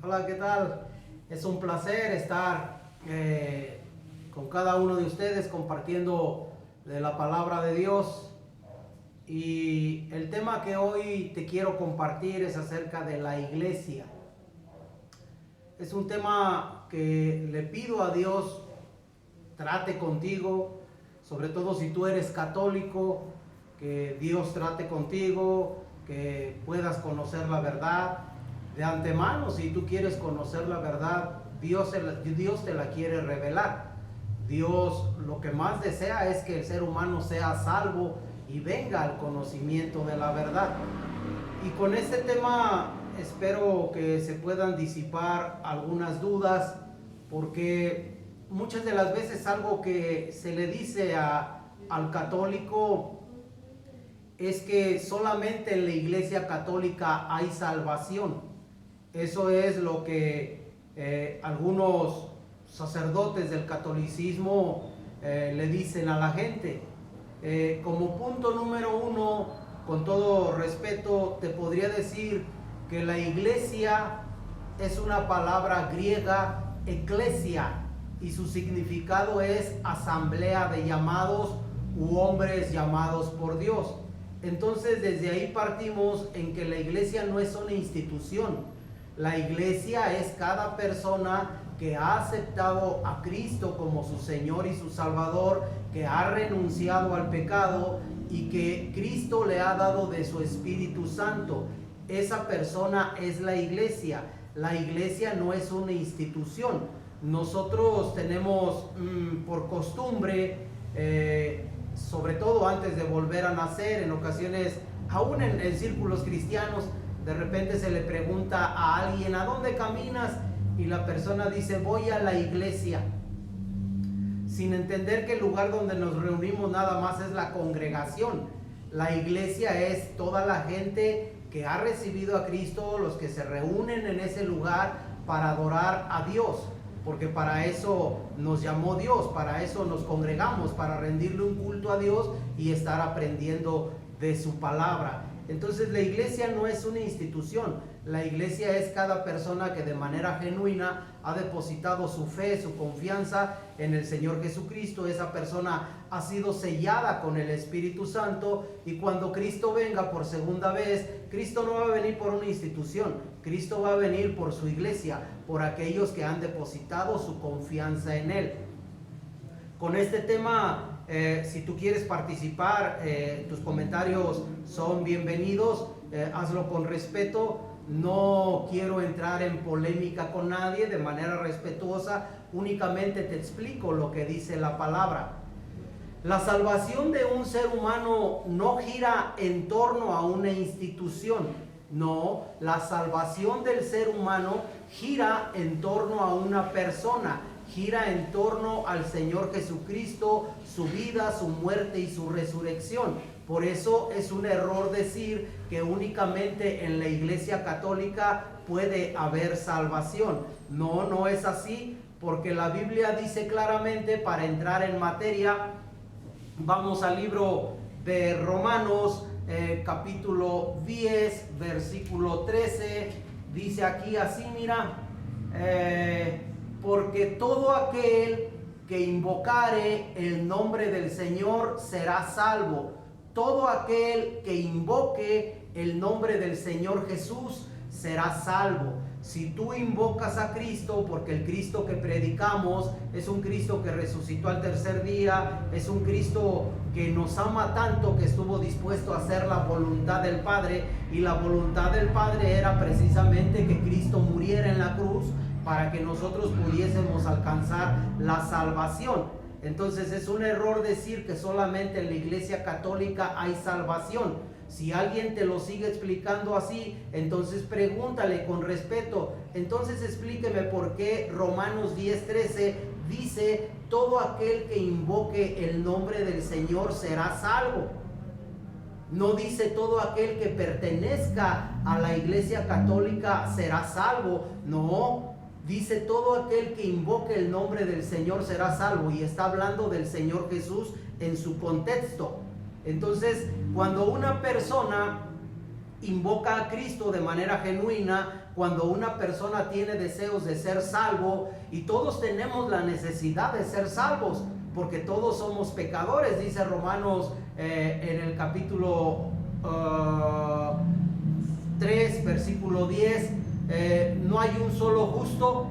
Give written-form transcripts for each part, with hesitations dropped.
Hola, ¿qué tal? Es un placer estar con cada uno de ustedes compartiendo de la palabra de Dios. Y el tema que hoy te quiero compartir es acerca de la iglesia. Es un tema que le pido a Dios trate contigo, sobre todo si tú eres católico, que Dios trate contigo, que puedas conocer la verdad. De antemano, si tú quieres conocer la verdad, Dios te la quiere revelar. Dios lo que más desea es que el ser humano sea salvo y venga al conocimiento de la verdad. Y con este tema espero que se puedan disipar algunas dudas, porque muchas de las veces algo que se le dice al católico es que solamente en la Iglesia Católica hay salvación. Eso es lo que algunos sacerdotes del catolicismo le dicen a la gente. Como punto número uno, con todo respeto, te podría decir que la iglesia es una palabra griega, eclesia, y su significado es asamblea de llamados u hombres llamados por Dios. Entonces, desde ahí partimos en que la iglesia no es una institución. La iglesia es cada persona que ha aceptado a Cristo como su Señor y su Salvador, que ha renunciado al pecado y que Cristo le ha dado de su Espíritu Santo. Esa persona es la iglesia. La iglesia no es una institución. Nosotros tenemos por costumbre, sobre todo antes de volver a nacer, en ocasiones, aún en círculos cristianos, de repente se le pregunta a alguien, ¿a dónde caminas? Y la persona dice, voy a la iglesia, sin entender que el lugar donde nos reunimos nada más es la congregación. La iglesia es toda la gente que ha recibido a Cristo, los que se reúnen en ese lugar para adorar a Dios, porque para eso nos llamó Dios, para eso nos congregamos, para rendirle un culto a Dios y estar aprendiendo de su palabra. Entonces la iglesia no es una institución, la iglesia es cada persona que de manera genuina ha depositado su fe, su confianza en el Señor Jesucristo. Esa persona ha sido sellada con el Espíritu Santo, y cuando Cristo venga por segunda vez, Cristo no va a venir por una institución, Cristo va a venir por su iglesia, por aquellos que han depositado su confianza en Él. Con este tema, si tú quieres participar, tus comentarios son bienvenidos, hazlo con respeto. No quiero entrar en polémica con nadie, de manera respetuosa, únicamente te explico lo que dice la palabra. La salvación de un ser humano no gira en torno a una institución, no, la salvación del ser humano gira en torno a una persona, gira en torno al Señor Jesucristo, su vida, su muerte y su resurrección. Por eso es un error decir que únicamente en la Iglesia Católica puede haber salvación. No, no es así, porque la Biblia dice claramente, para entrar en materia, vamos al libro de Romanos, capítulo 10, versículo 13, dice aquí así, mira, porque todo aquel que invocare el nombre del Señor será salvo. Todo aquel que invoque el nombre del Señor Jesús será salvo. Si tú invocas a Cristo, porque el Cristo que predicamos es un Cristo que resucitó al tercer día, es un Cristo que nos ama tanto que estuvo dispuesto a hacer la voluntad del Padre, y la voluntad del Padre era precisamente que Cristo muriera en la cruz para que nosotros pudiésemos alcanzar la salvación. Entonces es un error decir que solamente en la Iglesia Católica hay salvación. Si alguien te lo sigue explicando así, entonces pregúntale con respeto. Entonces explíqueme por qué Romanos 10:13 dice, todo aquel que invoque el nombre del Señor será salvo. No dice todo aquel que pertenezca a la Iglesia Católica será salvo. No, dice todo aquel que invoque el nombre del Señor será salvo, y está hablando del Señor Jesús en su contexto. Entonces, cuando una persona invoca a Cristo de manera genuina, cuando una persona tiene deseos de ser salvo, y todos tenemos la necesidad de ser salvos, porque todos somos pecadores, dice Romanos en el capítulo 3, versículo 10, no hay un solo justo,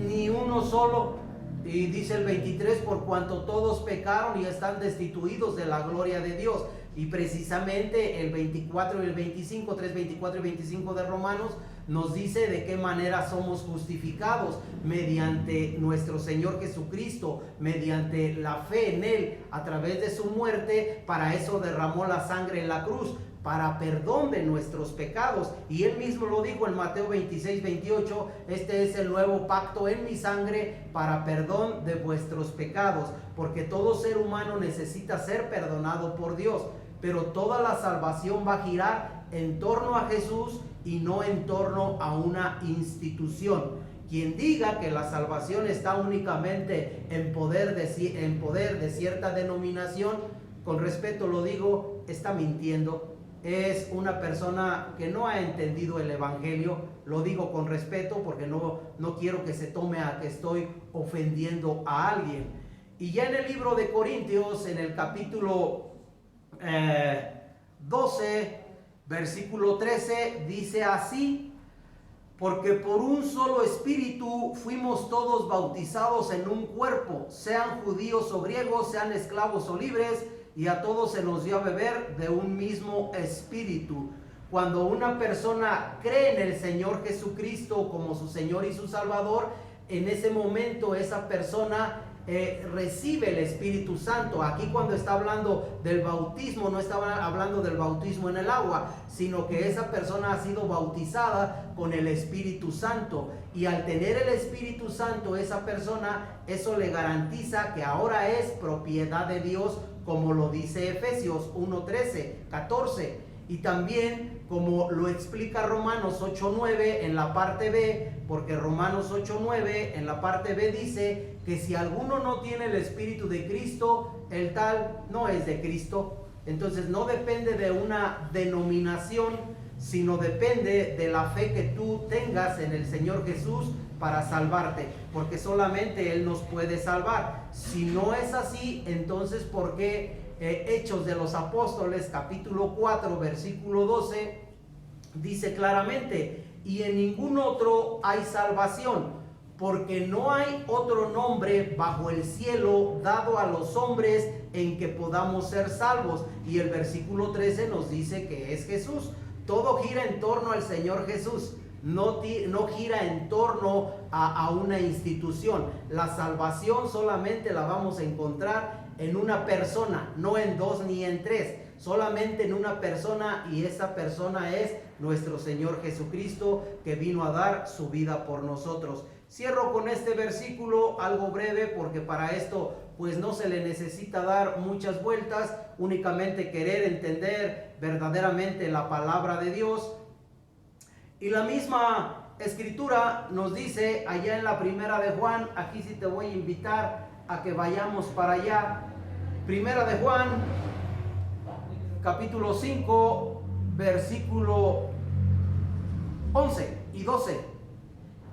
ni uno solo. Y dice el 23, por cuanto todos pecaron y están destituidos de la gloria de Dios. Y precisamente el 24 y el 25, 3, 24 y 25 de Romanos nos dice de qué manera somos justificados: mediante nuestro Señor Jesucristo, mediante la fe en Él, a través de su muerte. Para eso derramó la sangre en la cruz, para perdón de nuestros pecados. Y Él mismo lo dijo en Mateo 26, 28, este es el nuevo pacto en mi sangre para perdón de vuestros pecados, porque todo ser humano necesita ser perdonado por Dios, pero toda la salvación va a girar en torno a Jesús y no en torno a una institución. Quien diga que la salvación está únicamente en poder de cierta denominación, con respeto lo digo, está mintiendo. Es una persona que no ha entendido el evangelio. Lo digo con respeto porque no quiero que se tome a que estoy ofendiendo a alguien. Y ya en el libro de Corintios, en el capítulo 12, versículo 13, dice así: porque por un solo espíritu fuimos todos bautizados en un cuerpo, sean judíos o griegos, sean esclavos o libres, y a todos se nos dio a beber de un mismo espíritu. Cuando una persona cree en el Señor Jesucristo como su Señor y su Salvador, en ese momento esa persona recibe el Espíritu Santo. Aquí cuando está hablando del bautismo, no está hablando del bautismo en el agua, sino que esa persona ha sido bautizada con el Espíritu Santo. Y al tener el Espíritu Santo, esa persona, eso le garantiza que ahora es propiedad de Dios, como lo dice Efesios 1, 13, 14. Y también como lo explica Romanos 8:9 en la parte B, porque Romanos 8:9 en la parte B dice que si alguno no tiene el Espíritu de Cristo, el tal no es de Cristo. Entonces no depende de una denominación, sino depende de la fe que tú tengas en el Señor Jesús para salvarte, porque solamente Él nos puede salvar. Si no es así, entonces ¿por qué Hechos de los Apóstoles, capítulo 4, versículo 12, dice claramente: y en ningún otro hay salvación, porque no hay otro nombre bajo el cielo dado a los hombres en que podamos ser salvos? Y el versículo 13 nos dice que es Jesús. Todo gira en torno al Señor Jesús. No gira en torno a una institución. La salvación solamente la vamos a encontrar en una persona, no en dos ni en tres, solamente en una persona, y esa persona es nuestro Señor Jesucristo, que vino a dar su vida por nosotros. Cierro con este versículo, algo breve, porque para esto pues no se le necesita dar muchas vueltas, únicamente querer entender verdaderamente la palabra de Dios. Y la misma Escritura nos dice allá en la primera de Juan, aquí sí te voy a invitar a que vayamos para allá. Primera de Juan, capítulo 5, versículo 11 y 12.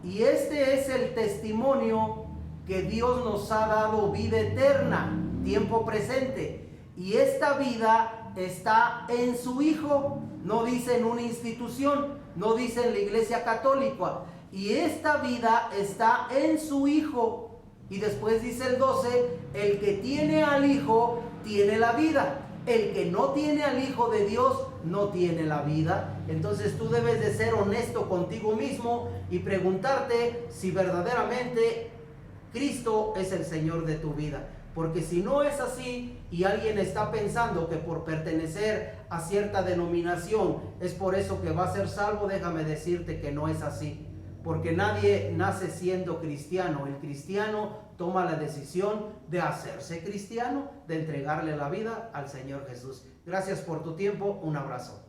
Y este es el testimonio que Dios nos ha dado: vida eterna, tiempo presente. Y esta vida está en su Hijo. No dice en una institución, no dice en la Iglesia Católica. Y esta vida está en su Hijo. Y después dice el 12, el que tiene al Hijo tiene la vida. El que no tiene al Hijo de Dios no tiene la vida. Entonces tú debes de ser honesto contigo mismo y preguntarte si verdaderamente Cristo es el Señor de tu vida. Porque si no es así y alguien está pensando que por pertenecer a cierta denominación es por eso que va a ser salvo, déjame decirte que no es así. Porque nadie nace siendo cristiano. El cristiano toma la decisión de hacerse cristiano, de entregarle la vida al Señor Jesús. Gracias por tu tiempo. Un abrazo.